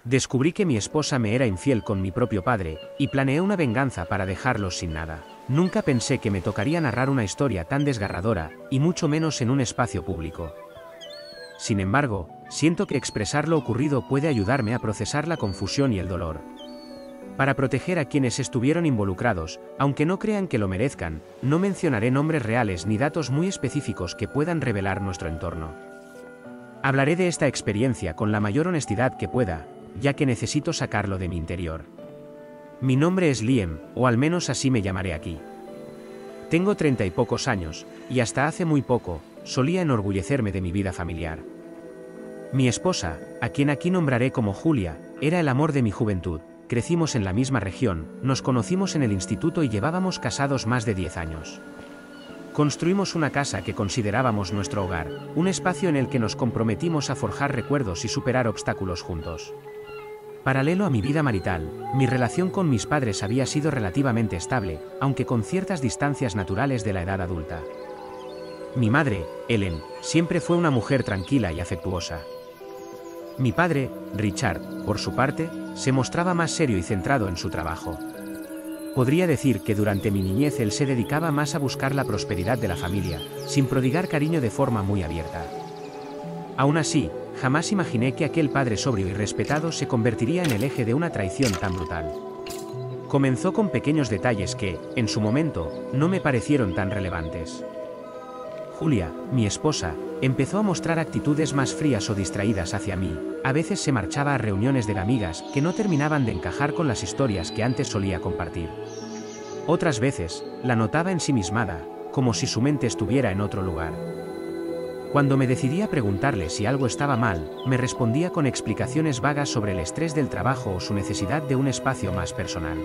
Descubrí que mi esposa me era infiel con mi propio padre, y planeé una venganza para dejarlos sin nada. Nunca pensé que me tocaría narrar una historia tan desgarradora, y mucho menos en un espacio público. Sin embargo, siento que expresar lo ocurrido puede ayudarme a procesar la confusión y el dolor. Para proteger a quienes estuvieron involucrados, aunque no crean que lo merezcan, no mencionaré nombres reales ni datos muy específicos que puedan revelar nuestro entorno. Hablaré de esta experiencia con la mayor honestidad que pueda, ya que necesito sacarlo de mi interior. Mi nombre es Liam, o al menos así me llamaré aquí. Tengo 30 y pocos años, y hasta hace muy poco, solía enorgullecerme de mi vida familiar. Mi esposa, a quien aquí nombraré como Julia, era el amor de mi juventud. Crecimos en la misma región, nos conocimos en el instituto y llevábamos casados más de 10 años. Construimos una casa que considerábamos nuestro hogar, un espacio en el que nos comprometimos a forjar recuerdos y superar obstáculos juntos. Paralelo a mi vida marital, mi relación con mis padres había sido relativamente estable, aunque con ciertas distancias naturales de la edad adulta. Mi madre, Ellen, siempre fue una mujer tranquila y afectuosa. Mi padre, Richard, por su parte, se mostraba más serio y centrado en su trabajo. Podría decir que durante mi niñez él se dedicaba más a buscar la prosperidad de la familia, sin prodigar cariño de forma muy abierta. Aún así, jamás imaginé que aquel padre sobrio y respetado se convertiría en el eje de una traición tan brutal. Comenzó con pequeños detalles que, en su momento, no me parecieron tan relevantes. Julia, mi esposa, empezó a mostrar actitudes más frías o distraídas hacia mí. A veces se marchaba a reuniones de amigas que no terminaban de encajar con las historias que antes solía compartir. Otras veces, la notaba ensimismada, como si su mente estuviera en otro lugar. Cuando me decidí a preguntarle si algo estaba mal, me respondía con explicaciones vagas sobre el estrés del trabajo o su necesidad de un espacio más personal.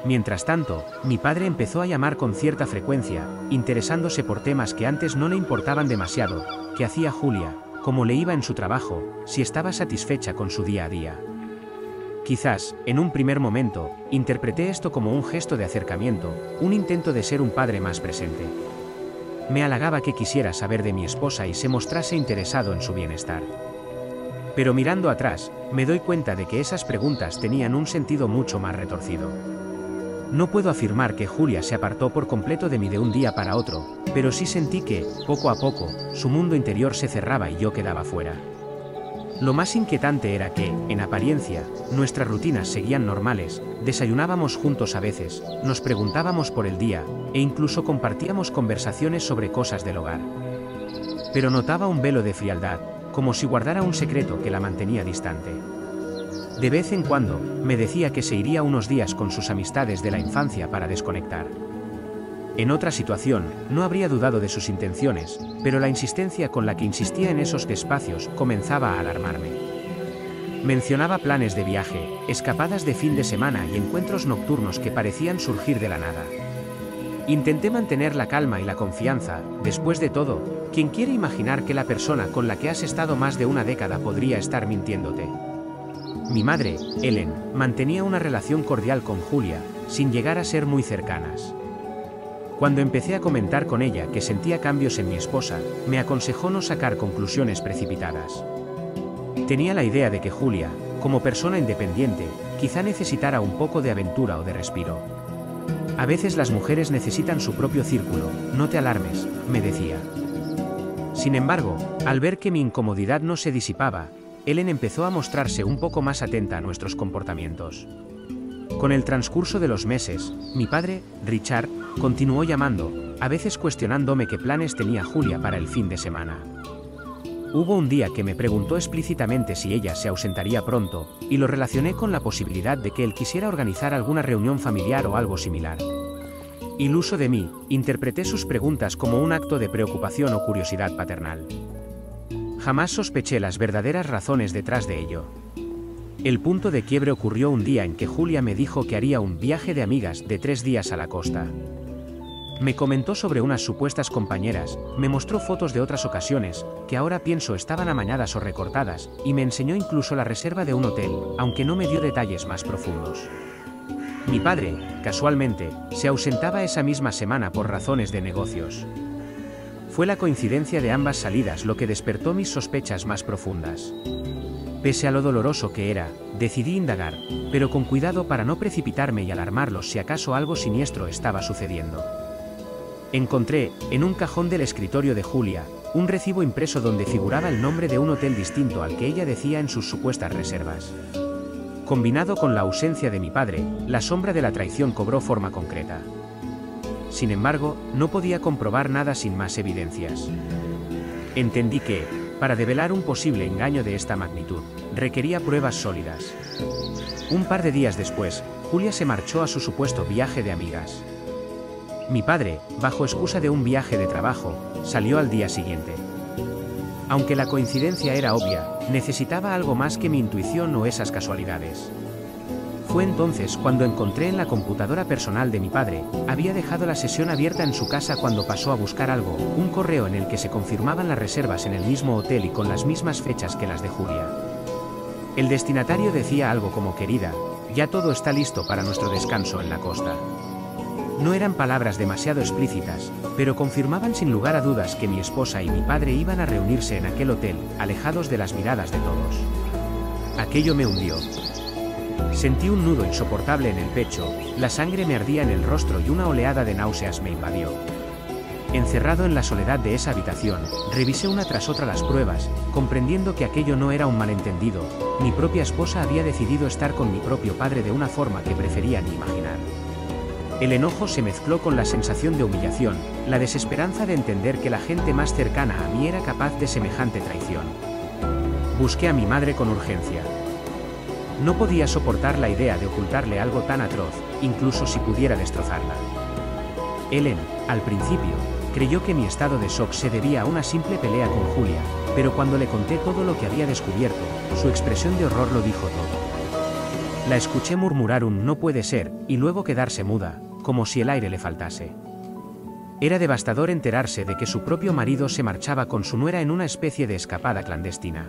Mientras tanto, mi padre empezó a llamar con cierta frecuencia, interesándose por temas que antes no le importaban demasiado. ¿Qué hacía Julia? ¿Cómo le iba en su trabajo? ¿Si estaba satisfecha con su día a día? Quizás, en un primer momento, interpreté esto como un gesto de acercamiento, un intento de ser un padre más presente. Me halagaba que quisiera saber de mi esposa y se mostrase interesado en su bienestar. Pero mirando atrás, me doy cuenta de que esas preguntas tenían un sentido mucho más retorcido. No puedo afirmar que Julia se apartó por completo de mí de un día para otro, pero sí sentí que, poco a poco, su mundo interior se cerraba y yo quedaba fuera. Lo más inquietante era que, en apariencia, nuestras rutinas seguían normales, desayunábamos juntos a veces, nos preguntábamos por el día, e incluso compartíamos conversaciones sobre cosas del hogar. Pero notaba un velo de frialdad, como si guardara un secreto que la mantenía distante. De vez en cuando, me decía que se iría unos días con sus amistades de la infancia para desconectar. En otra situación, no habría dudado de sus intenciones, pero la insistencia con la que insistía en esos espacios comenzaba a alarmarme. Mencionaba planes de viaje, escapadas de fin de semana y encuentros nocturnos que parecían surgir de la nada. Intenté mantener la calma y la confianza. Después de todo, ¿quién quiere imaginar que la persona con la que has estado más de una década podría estar mintiéndote? Mi madre, Ellen, mantenía una relación cordial con Julia, sin llegar a ser muy cercanas. Cuando empecé a comentar con ella que sentía cambios en mi esposa, me aconsejó no sacar conclusiones precipitadas. Tenía la idea de que Julia, como persona independiente, quizá necesitara un poco de aventura o de respiro. A veces las mujeres necesitan su propio círculo, no te alarmes, me decía. Sin embargo, al ver que mi incomodidad no se disipaba, Ellen empezó a mostrarse un poco más atenta a nuestros comportamientos. Con el transcurso de los meses, mi padre, Richard, continuó llamando, a veces cuestionándome qué planes tenía Julia para el fin de semana. Hubo un día que me preguntó explícitamente si ella se ausentaría pronto, y lo relacioné con la posibilidad de que él quisiera organizar alguna reunión familiar o algo similar. Iluso de mí, interpreté sus preguntas como un acto de preocupación o curiosidad paternal. Jamás sospeché las verdaderas razones detrás de ello. El punto de quiebre ocurrió un día en que Julia me dijo que haría un viaje de amigas de 3 días a la costa. Me comentó sobre unas supuestas compañeras, me mostró fotos de otras ocasiones, que ahora pienso estaban amañadas o recortadas, y me enseñó incluso la reserva de un hotel, aunque no me dio detalles más profundos. Mi padre, casualmente, se ausentaba esa misma semana por razones de negocios. Fue la coincidencia de ambas salidas lo que despertó mis sospechas más profundas. Pese a lo doloroso que era, decidí indagar, pero con cuidado para no precipitarme y alarmarlos si acaso algo siniestro estaba sucediendo. Encontré, en un cajón del escritorio de Julia, un recibo impreso donde figuraba el nombre de un hotel distinto al que ella decía en sus supuestas reservas. Combinado con la ausencia de mi padre, la sombra de la traición cobró forma concreta. Sin embargo, no podía comprobar nada sin más evidencias. Entendí que, para develar un posible engaño de esta magnitud, requería pruebas sólidas. Un par de días después, Julia se marchó a su supuesto viaje de amigas. Mi padre, bajo excusa de un viaje de trabajo, salió al día siguiente. Aunque la coincidencia era obvia, necesitaba algo más que mi intuición o esas casualidades. Fue entonces cuando encontré en la computadora personal de mi padre, había dejado la sesión abierta en su casa cuando pasó a buscar algo, un correo en el que se confirmaban las reservas en el mismo hotel y con las mismas fechas que las de Julia. El destinatario decía algo como: querida, ya todo está listo para nuestro descanso en la costa. No eran palabras demasiado explícitas, pero confirmaban sin lugar a dudas que mi esposa y mi padre iban a reunirse en aquel hotel, alejados de las miradas de todos. Aquello me hundió. Sentí un nudo insoportable en el pecho, la sangre me ardía en el rostro y una oleada de náuseas me invadió. Encerrado en la soledad de esa habitación, revisé una tras otra las pruebas, comprendiendo que aquello no era un malentendido. Mi propia esposa había decidido estar con mi propio padre de una forma que prefería ni imaginar. El enojo se mezcló con la sensación de humillación, la desesperanza de entender que la gente más cercana a mí era capaz de semejante traición. Busqué a mi madre con urgencia. No podía soportar la idea de ocultarle algo tan atroz, incluso si pudiera destrozarla. Ellen, al principio, creyó que mi estado de shock se debía a una simple pelea con Julia, pero cuando le conté todo lo que había descubierto, su expresión de horror lo dijo todo. La escuché murmurar un "no puede ser", y luego quedarse muda, como si el aire le faltase. Era devastador enterarse de que su propio marido se marchaba con su nuera en una especie de escapada clandestina.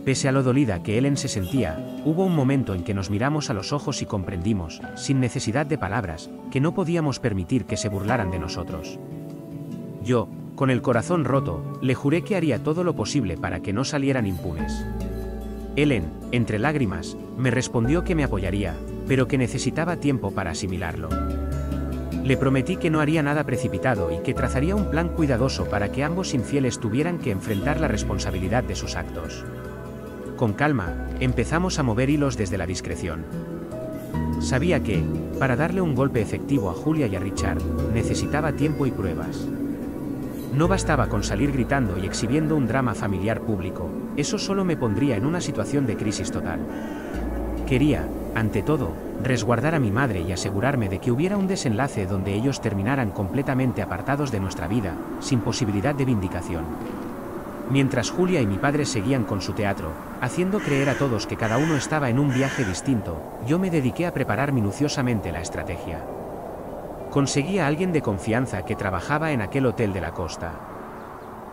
Pese a lo dolida que Ellen se sentía, hubo un momento en que nos miramos a los ojos y comprendimos, sin necesidad de palabras, que no podíamos permitir que se burlaran de nosotros. Yo, con el corazón roto, le juré que haría todo lo posible para que no salieran impunes. Ellen, entre lágrimas, me respondió que me apoyaría, pero que necesitaba tiempo para asimilarlo. Le prometí que no haría nada precipitado y que trazaría un plan cuidadoso para que ambos infieles tuvieran que enfrentar la responsabilidad de sus actos. Con calma, empezamos a mover hilos desde la discreción. Sabía que, para darle un golpe efectivo a Julia y a Richard, necesitaba tiempo y pruebas. No bastaba con salir gritando y exhibiendo un drama familiar público, eso solo me pondría en una situación de crisis total. Quería, ante todo, resguardar a mi madre y asegurarme de que hubiera un desenlace donde ellos terminaran completamente apartados de nuestra vida, sin posibilidad de vindicación. Mientras Julia y mi padre seguían con su teatro, haciendo creer a todos que cada uno estaba en un viaje distinto, yo me dediqué a preparar minuciosamente la estrategia. Conseguí a alguien de confianza que trabajaba en aquel hotel de la costa.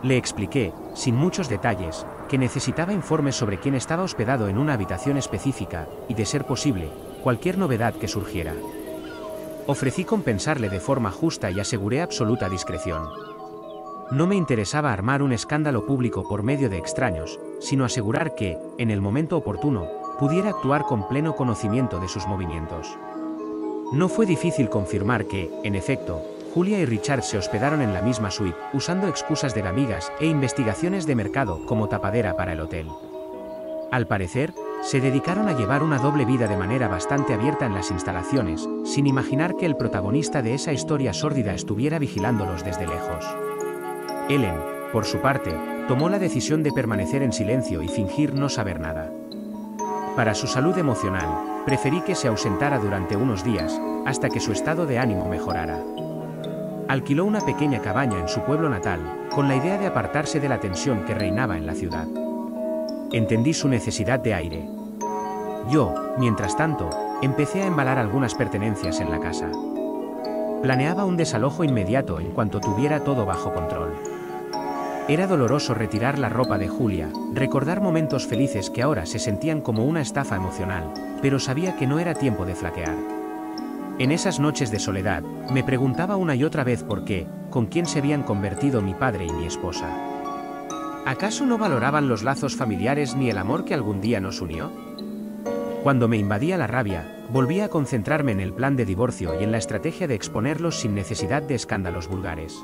Le expliqué, sin muchos detalles, que necesitaba informes sobre quién estaba hospedado en una habitación específica, y de ser posible, cualquier novedad que surgiera. Ofrecí compensarle de forma justa y aseguré absoluta discreción. No me interesaba armar un escándalo público por medio de extraños, sino asegurar que, en el momento oportuno, pudiera actuar con pleno conocimiento de sus movimientos. No fue difícil confirmar que, en efecto, Julia y Richard se hospedaron en la misma suite, usando excusas de amigas e investigaciones de mercado como tapadera para el hotel. Al parecer, se dedicaron a llevar una doble vida de manera bastante abierta en las instalaciones, sin imaginar que el protagonista de esa historia sórdida estuviera vigilándolos desde lejos. Ellen, por su parte, tomó la decisión de permanecer en silencio y fingir no saber nada. Para su salud emocional, preferí que se ausentara durante unos días, hasta que su estado de ánimo mejorara. Alquiló una pequeña cabaña en su pueblo natal, con la idea de apartarse de la tensión que reinaba en la ciudad. Entendí su necesidad de aire. Yo, mientras tanto, empecé a embalar algunas pertenencias en la casa. Planeaba un desalojo inmediato en cuanto tuviera todo bajo control. Era doloroso retirar la ropa de Julia, recordar momentos felices que ahora se sentían como una estafa emocional, pero sabía que no era tiempo de flaquear. En esas noches de soledad, me preguntaba una y otra vez por qué, con quién se habían convertido mi padre y mi esposa. ¿Acaso no valoraban los lazos familiares ni el amor que algún día nos unió? Cuando me invadía la rabia, volvía a concentrarme en el plan de divorcio y en la estrategia de exponerlos sin necesidad de escándalos vulgares.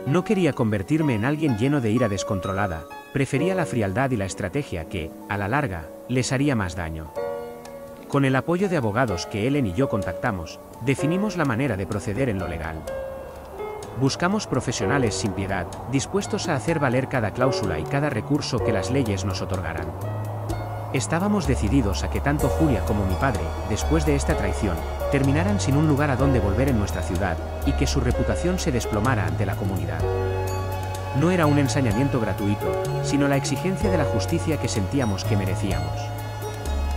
No quería convertirme en alguien lleno de ira descontrolada, prefería la frialdad y la estrategia que, a la larga, les haría más daño. Con el apoyo de abogados que Ellen y yo contactamos, definimos la manera de proceder en lo legal. Buscamos profesionales sin piedad, dispuestos a hacer valer cada cláusula y cada recurso que las leyes nos otorgaran. Estábamos decididos a que tanto Julia como mi padre, después de esta traición, terminaran sin un lugar a donde volver en nuestra ciudad, y que su reputación se desplomara ante la comunidad. No era un ensañamiento gratuito, sino la exigencia de la justicia que sentíamos que merecíamos.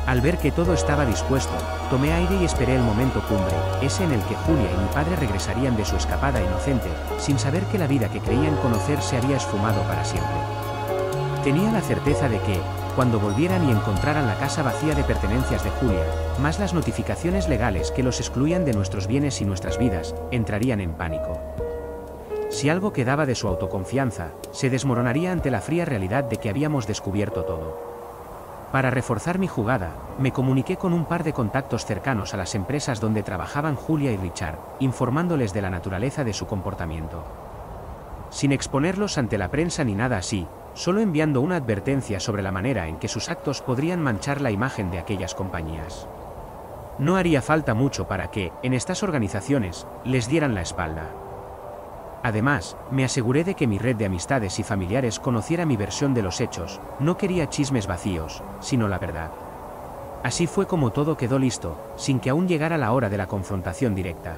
Al ver que todo estaba dispuesto, tomé aire y esperé el momento cumbre, ese en el que Julia y mi padre regresarían de su escapada inocente, sin saber que la vida que creían conocer se había esfumado para siempre. Tenía la certeza de que, cuando volvieran y encontraran la casa vacía de pertenencias de Julia, más las notificaciones legales que los excluían de nuestros bienes y nuestras vidas, entrarían en pánico. Si algo quedaba de su autoconfianza, se desmoronaría ante la fría realidad de que habíamos descubierto todo. Para reforzar mi jugada, me comuniqué con un par de contactos cercanos a las empresas donde trabajaban Julia y Richard, informándoles de la naturaleza de su comportamiento. Sin exponerlos ante la prensa ni nada así, solo enviando una advertencia sobre la manera en que sus actos podrían manchar la imagen de aquellas compañías. No haría falta mucho para que, en estas organizaciones, les dieran la espalda. Además, me aseguré de que mi red de amistades y familiares conociera mi versión de los hechos, no quería chismes vacíos, sino la verdad. Así fue como todo quedó listo, sin que aún llegara la hora de la confrontación directa.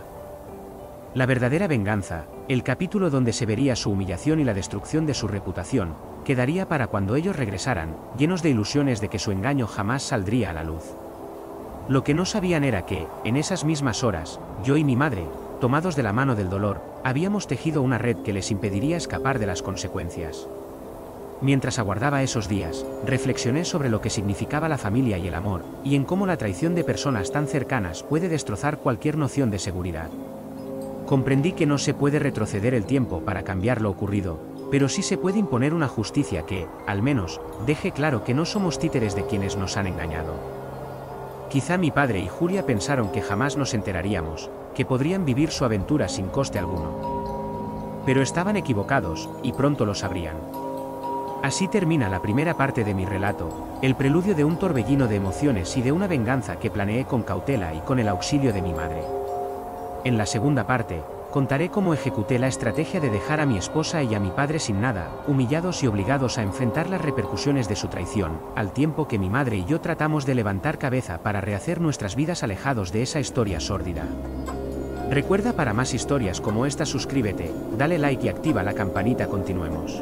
La verdadera venganza, el capítulo donde se vería su humillación y la destrucción de su reputación, quedaría para cuando ellos regresaran, llenos de ilusiones de que su engaño jamás saldría a la luz. Lo que no sabían era que, en esas mismas horas, yo y mi madre, tomados de la mano del dolor, habíamos tejido una red que les impediría escapar de las consecuencias. Mientras aguardaba esos días, reflexioné sobre lo que significaba la familia y el amor, y en cómo la traición de personas tan cercanas puede destrozar cualquier noción de seguridad. Comprendí que no se puede retroceder el tiempo para cambiar lo ocurrido, pero sí se puede imponer una justicia que, al menos, deje claro que no somos títeres de quienes nos han engañado. Quizá mi padre y Julia pensaron que jamás nos enteraríamos, que podrían vivir su aventura sin coste alguno. Pero estaban equivocados, y pronto lo sabrían. Así termina la primera parte de mi relato, el preludio de un torbellino de emociones y de una venganza que planeé con cautela y con el auxilio de mi madre. En la segunda parte, contaré cómo ejecuté la estrategia de dejar a mi esposa y a mi padre sin nada, humillados y obligados a enfrentar las repercusiones de su traición, al tiempo que mi madre y yo tratamos de levantar cabeza para rehacer nuestras vidas alejados de esa historia sórdida. Recuerda, para más historias como esta, suscríbete, dale like y activa la campanita. Continuemos.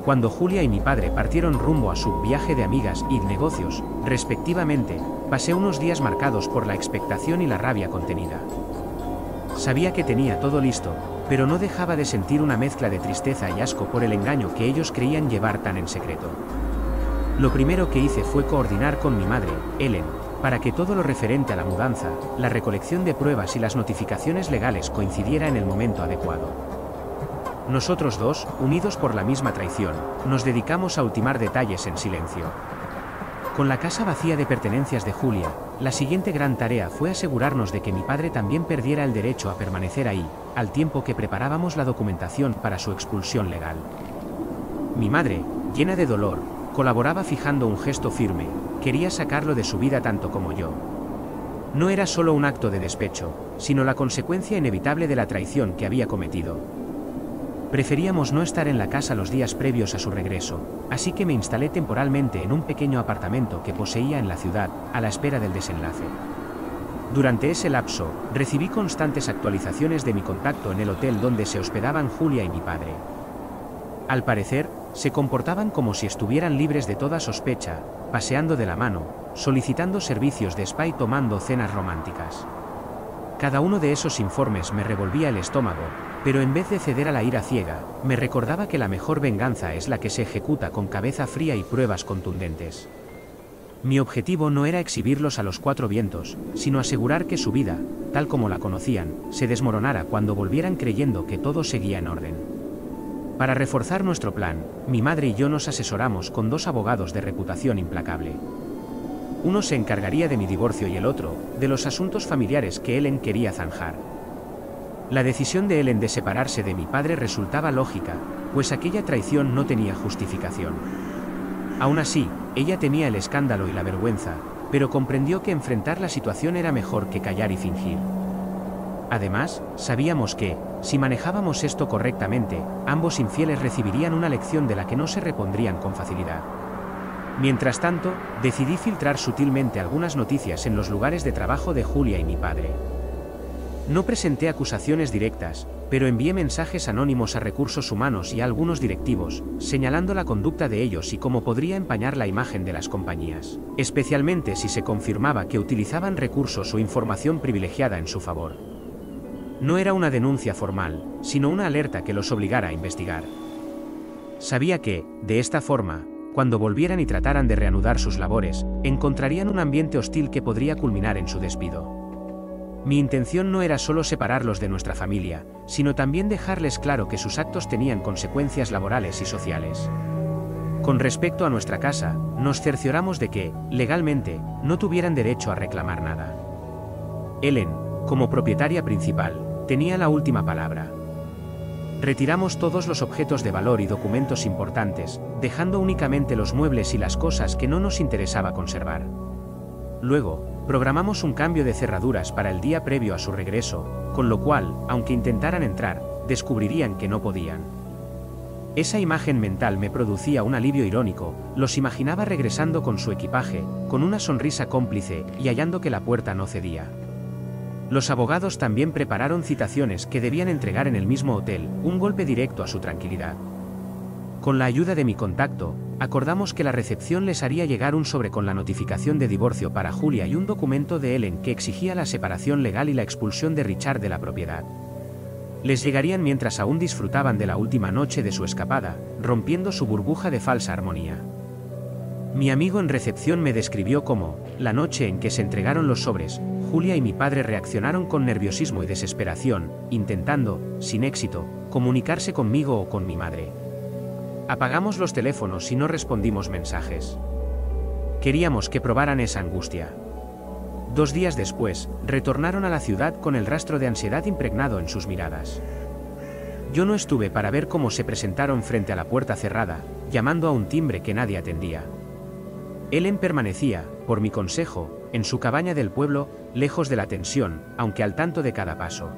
Cuando Julia y mi padre partieron rumbo a su viaje de amigas y negocios, respectivamente, pasé unos días marcados por la expectación y la rabia contenida. Sabía que tenía todo listo, pero no dejaba de sentir una mezcla de tristeza y asco por el engaño que ellos creían llevar tan en secreto. Lo primero que hice fue coordinar con mi madre, Ellen, para que todo lo referente a la mudanza, la recolección de pruebas y las notificaciones legales coincidiera en el momento adecuado. Nosotros dos, unidos por la misma traición, nos dedicamos a ultimar detalles en silencio. Con la casa vacía de pertenencias de Julia, la siguiente gran tarea fue asegurarnos de que mi padre también perdiera el derecho a permanecer ahí, al tiempo que preparábamos la documentación para su expulsión legal. Mi madre, llena de dolor, colaboraba fijando un gesto firme, quería sacarlo de su vida tanto como yo. No era solo un acto de despecho, sino la consecuencia inevitable de la traición que había cometido. Preferíamos no estar en la casa los días previos a su regreso, así que me instalé temporalmente en un pequeño apartamento que poseía en la ciudad, a la espera del desenlace. Durante ese lapso, recibí constantes actualizaciones de mi contacto en el hotel donde se hospedaban Julia y mi padre. Al parecer, se comportaban como si estuvieran libres de toda sospecha, paseando de la mano, solicitando servicios de spa y tomando cenas románticas. Cada uno de esos informes me revolvía el estómago, pero en vez de ceder a la ira ciega, me recordaba que la mejor venganza es la que se ejecuta con cabeza fría y pruebas contundentes. Mi objetivo no era exhibirlos a los cuatro vientos, sino asegurar que su vida, tal como la conocían, se desmoronara cuando volvieran creyendo que todo seguía en orden. Para reforzar nuestro plan, mi madre y yo nos asesoramos con 2 abogados de reputación implacable. Uno se encargaría de mi divorcio y el otro, de los asuntos familiares que Ellen quería zanjar. La decisión de Ellen de separarse de mi padre resultaba lógica, pues aquella traición no tenía justificación. Aún así, ella temía el escándalo y la vergüenza, pero comprendió que enfrentar la situación era mejor que callar y fingir. Además, sabíamos que, si manejábamos esto correctamente, ambos infieles recibirían una lección de la que no se repondrían con facilidad. Mientras tanto, decidí filtrar sutilmente algunas noticias en los lugares de trabajo de Julia y mi padre. No presenté acusaciones directas, pero envié mensajes anónimos a recursos humanos y a algunos directivos, señalando la conducta de ellos y cómo podría empañar la imagen de las compañías, especialmente si se confirmaba que utilizaban recursos o información privilegiada en su favor. No era una denuncia formal, sino una alerta que los obligara a investigar. Sabía que, de esta forma, cuando volvieran y trataran de reanudar sus labores, encontrarían un ambiente hostil que podría culminar en su despido. Mi intención no era solo separarlos de nuestra familia, sino también dejarles claro que sus actos tenían consecuencias laborales y sociales. Con respecto a nuestra casa, nos cercioramos de que, legalmente, no tuvieran derecho a reclamar nada. Ellen, como propietaria principal, tenía la última palabra. Retiramos todos los objetos de valor y documentos importantes, dejando únicamente los muebles y las cosas que no nos interesaba conservar. Luego, programamos un cambio de cerraduras para el día previo a su regreso, con lo cual, aunque intentaran entrar, descubrirían que no podían. Esa imagen mental me producía un alivio irónico, los imaginaba regresando con su equipaje, con una sonrisa cómplice y hallando que la puerta no cedía. Los abogados también prepararon citaciones que debían entregar en el mismo hotel, un golpe directo a su tranquilidad. Con la ayuda de mi contacto, acordamos que la recepción les haría llegar un sobre con la notificación de divorcio para Julia y un documento de Ellen que exigía la separación legal y la expulsión de Richard de la propiedad. Les llegarían mientras aún disfrutaban de la última noche de su escapada, rompiendo su burbuja de falsa armonía. Mi amigo en recepción me describió cómo, la noche en que se entregaron los sobres, Julia y mi padre reaccionaron con nerviosismo y desesperación, intentando, sin éxito, comunicarse conmigo o con mi madre. Apagamos los teléfonos y no respondimos mensajes. Queríamos que probaran esa angustia. 2 días después, retornaron a la ciudad con el rastro de ansiedad impregnado en sus miradas. Yo no estuve para ver cómo se presentaron frente a la puerta cerrada, llamando a un timbre que nadie atendía. Ellen permanecía, por mi consejo, en su cabaña del pueblo, lejos de la tensión, aunque al tanto de cada paso.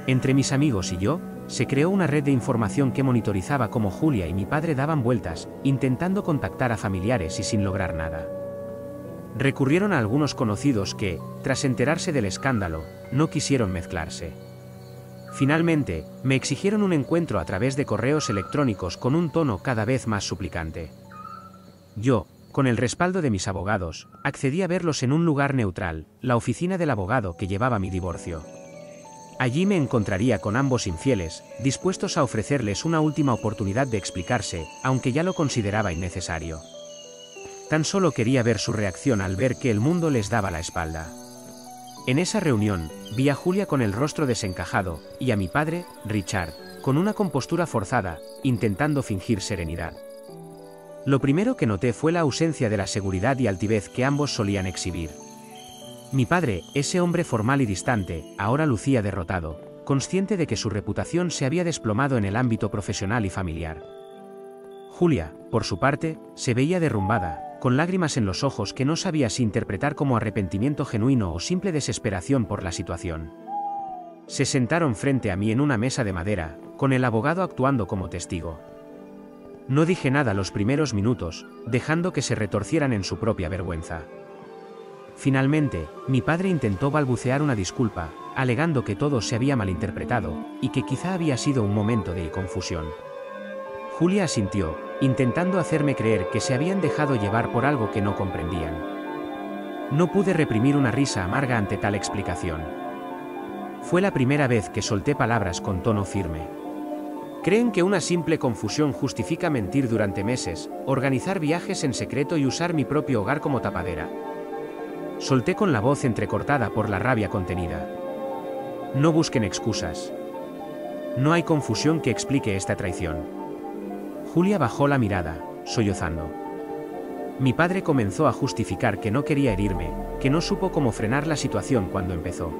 Entre mis amigos y yo, se creó una red de información que monitorizaba cómo Julia y mi padre daban vueltas, intentando contactar a familiares y sin lograr nada. Recurrieron a algunos conocidos que, tras enterarse del escándalo, no quisieron mezclarse. Finalmente, me exigieron un encuentro a través de correos electrónicos con un tono cada vez más suplicante. Yo, con el respaldo de mis abogados, accedí a verlos en un lugar neutral, la oficina del abogado que llevaba mi divorcio. Allí me encontraría con ambos infieles, dispuestos a ofrecerles una última oportunidad de explicarse, aunque ya lo consideraba innecesario. Tan solo quería ver su reacción al ver que el mundo les daba la espalda. En esa reunión, vi a Julia con el rostro desencajado, y a mi padre, Richard, con una compostura forzada, intentando fingir serenidad. Lo primero que noté fue la ausencia de la seguridad y altivez que ambos solían exhibir. Mi padre, ese hombre formal y distante, ahora lucía derrotado, consciente de que su reputación se había desplomado en el ámbito profesional y familiar. Julia, por su parte, se veía derrumbada, con lágrimas en los ojos que no sabía si interpretar como arrepentimiento genuino o simple desesperación por la situación. Se sentaron frente a mí en una mesa de madera, con el abogado actuando como testigo. No dije nada los primeros minutos, dejando que se retorcieran en su propia vergüenza. Finalmente, mi padre intentó balbucear una disculpa, alegando que todo se había malinterpretado, y que quizá había sido un momento de confusión. Julia asintió, intentando hacerme creer que se habían dejado llevar por algo que no comprendían. No pude reprimir una risa amarga ante tal explicación. Fue la primera vez que solté palabras con tono firme. Creen que una simple confusión justifica mentir durante meses, organizar viajes en secreto y usar mi propio hogar como tapadera. Solté con la voz entrecortada por la rabia contenida. No busquen excusas. No hay confusión que explique esta traición. Julia bajó la mirada, sollozando. Mi padre comenzó a justificar que no quería herirme, que no supo cómo frenar la situación cuando empezó.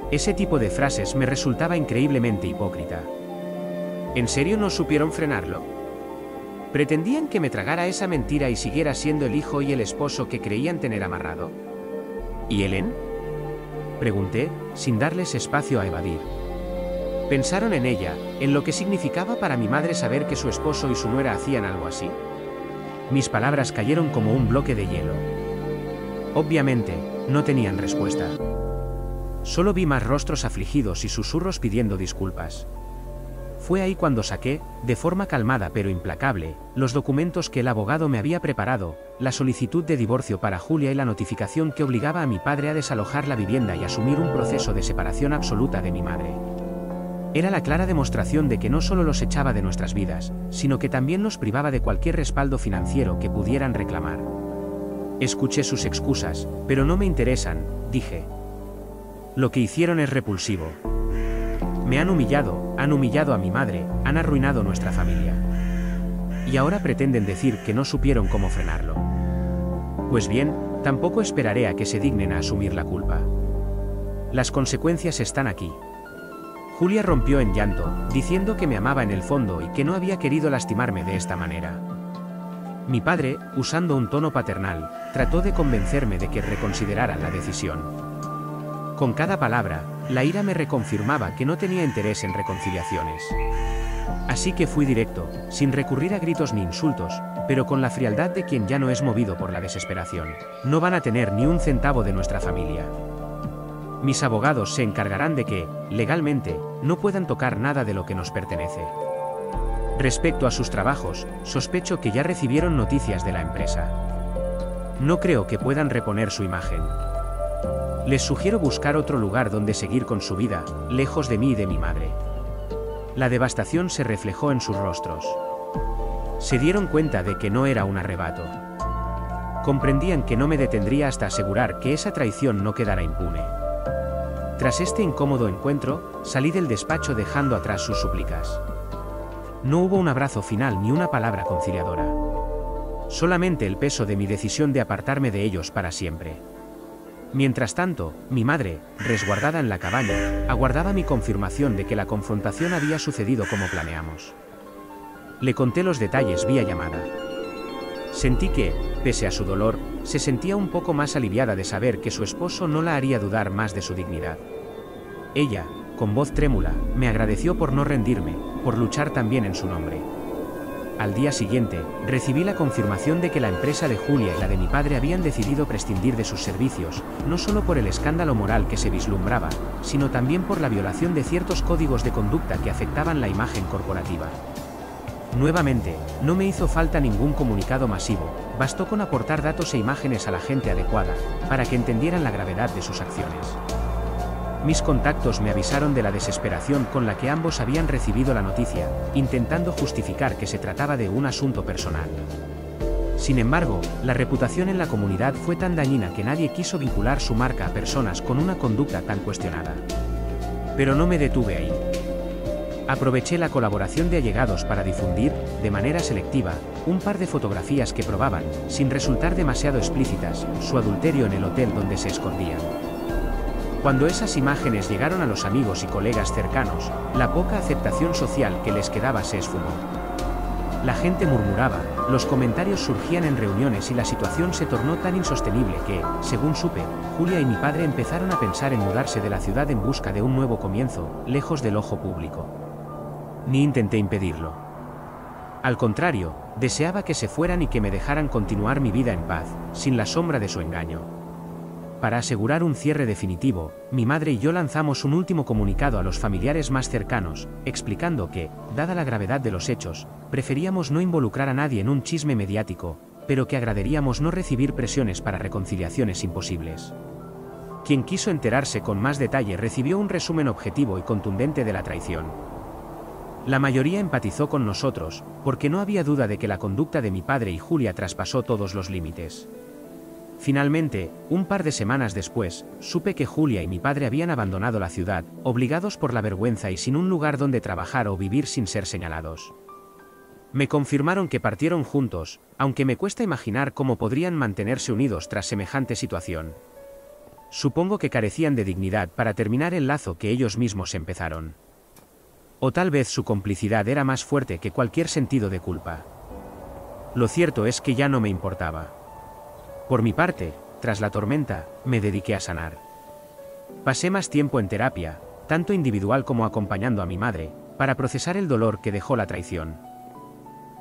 Ese tipo de frases me resultaba increíblemente hipócrita. ¿En serio no supieron frenarlo? ¿Pretendían que me tragara esa mentira y siguiera siendo el hijo y el esposo que creían tener amarrado? ¿Y Helen? Pregunté, sin darles espacio a evadir. ¿Pensaron en ella, en lo que significaba para mi madre saber que su esposo y su nuera hacían algo así? Mis palabras cayeron como un bloque de hielo. Obviamente, no tenían respuesta. Solo vi más rostros afligidos y susurros pidiendo disculpas. Fue ahí cuando saqué, de forma calmada pero implacable, los documentos que el abogado me había preparado, la solicitud de divorcio para Julia y la notificación que obligaba a mi padre a desalojar la vivienda y asumir un proceso de separación absoluta de mi madre. Era la clara demostración de que no solo los echaba de nuestras vidas, sino que también nos privaba de cualquier respaldo financiero que pudieran reclamar. Escuché sus excusas, pero no me interesan, dije. Lo que hicieron es repulsivo. Me han humillado a mi madre, han arruinado nuestra familia. Y ahora pretenden decir que no supieron cómo frenarlo. Pues bien, tampoco esperaré a que se dignen a asumir la culpa. Las consecuencias están aquí. Julia rompió en llanto, diciendo que me amaba en el fondo y que no había querido lastimarme de esta manera. Mi padre, usando un tono paternal, trató de convencerme de que reconsiderara la decisión. Con cada palabra, la ira me reconfirmaba que no tenía interés en reconciliaciones. Así que fui directo, sin recurrir a gritos ni insultos, pero con la frialdad de quien ya no es movido por la desesperación. No van a tener ni un centavo de nuestra familia. Mis abogados se encargarán de que, legalmente, no puedan tocar nada de lo que nos pertenece. Respecto a sus trabajos, sospecho que ya recibieron noticias de la empresa. No creo que puedan reponer su imagen. Les sugiero buscar otro lugar donde seguir con su vida, lejos de mí y de mi madre. La devastación se reflejó en sus rostros. Se dieron cuenta de que no era un arrebato. Comprendían que no me detendría hasta asegurar que esa traición no quedara impune. Tras este incómodo encuentro, salí del despacho dejando atrás sus súplicas. No hubo un abrazo final ni una palabra conciliadora. Solamente el peso de mi decisión de apartarme de ellos para siempre. Mientras tanto, mi madre, resguardada en la cabaña, aguardaba mi confirmación de que la confrontación había sucedido como planeamos. Le conté los detalles vía llamada. Sentí que, pese a su dolor, se sentía un poco más aliviada de saber que su esposo no la haría dudar más de su dignidad. Ella, con voz trémula, me agradeció por no rendirme, por luchar también en su nombre. Al día siguiente, recibí la confirmación de que la empresa de Julia y la de mi padre habían decidido prescindir de sus servicios, no solo por el escándalo moral que se vislumbraba, sino también por la violación de ciertos códigos de conducta que afectaban la imagen corporativa. Nuevamente, no me hizo falta ningún comunicado masivo, bastó con aportar datos e imágenes a la gente adecuada, para que entendieran la gravedad de sus acciones. Mis contactos me avisaron de la desesperación con la que ambos habían recibido la noticia, intentando justificar que se trataba de un asunto personal. Sin embargo, la reputación en la comunidad fue tan dañina que nadie quiso vincular su marca a personas con una conducta tan cuestionada. Pero no me detuve ahí. Aproveché la colaboración de allegados para difundir, de manera selectiva, un par de fotografías que probaban, sin resultar demasiado explícitas, su adulterio en el hotel donde se escondían. Cuando esas imágenes llegaron a los amigos y colegas cercanos, la poca aceptación social que les quedaba se esfumó. La gente murmuraba, los comentarios surgían en reuniones y la situación se tornó tan insostenible que, según supe, Julia y mi padre empezaron a pensar en mudarse de la ciudad en busca de un nuevo comienzo, lejos del ojo público. Ni intenté impedirlo. Al contrario, deseaba que se fueran y que me dejaran continuar mi vida en paz, sin la sombra de su engaño. Para asegurar un cierre definitivo, mi madre y yo lanzamos un último comunicado a los familiares más cercanos, explicando que, dada la gravedad de los hechos, preferíamos no involucrar a nadie en un chisme mediático, pero que agradaríamos no recibir presiones para reconciliaciones imposibles. Quien quiso enterarse con más detalle recibió un resumen objetivo y contundente de la traición. La mayoría empatizó con nosotros, porque no había duda de que la conducta de mi padre y Julia traspasó todos los límites. Finalmente, un par de semanas después, supe que Julia y mi padre habían abandonado la ciudad, obligados por la vergüenza y sin un lugar donde trabajar o vivir sin ser señalados. Me confirmaron que partieron juntos, aunque me cuesta imaginar cómo podrían mantenerse unidos tras semejante situación. Supongo que carecían de dignidad para terminar el lazo que ellos mismos empezaron. O tal vez su complicidad era más fuerte que cualquier sentido de culpa. Lo cierto es que ya no me importaba. Por mi parte, tras la tormenta, me dediqué a sanar. Pasé más tiempo en terapia, tanto individual como acompañando a mi madre, para procesar el dolor que dejó la traición.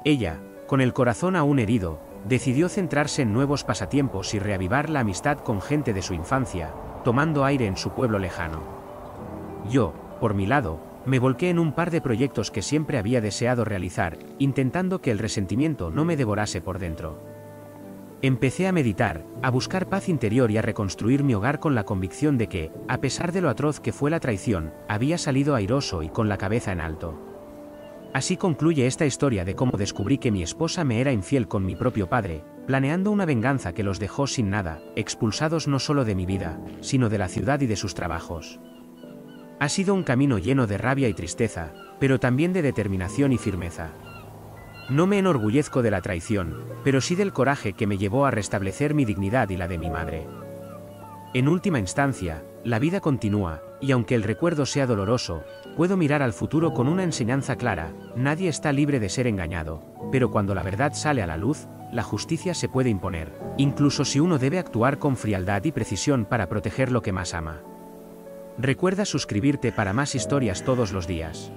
Ella, con el corazón aún herido, decidió centrarse en nuevos pasatiempos y reavivar la amistad con gente de su infancia, tomando aire en su pueblo lejano. Yo, por mi lado, me volqué en un par de proyectos que siempre había deseado realizar, intentando que el resentimiento no me devorase por dentro. Empecé a meditar, a buscar paz interior y a reconstruir mi hogar con la convicción de que, a pesar de lo atroz que fue la traición, había salido airoso y con la cabeza en alto. Así concluye esta historia de cómo descubrí que mi esposa me era infiel con mi propio padre, planeando una venganza que los dejó sin nada, expulsados no solo de mi vida, sino de la ciudad y de sus trabajos. Ha sido un camino lleno de rabia y tristeza, pero también de determinación y firmeza. No me enorgullezco de la traición, pero sí del coraje que me llevó a restablecer mi dignidad y la de mi madre. En última instancia, la vida continúa, y aunque el recuerdo sea doloroso, puedo mirar al futuro con una enseñanza clara: nadie está libre de ser engañado, pero cuando la verdad sale a la luz, la justicia se puede imponer, incluso si uno debe actuar con frialdad y precisión para proteger lo que más ama. Recuerda suscribirte para más historias todos los días.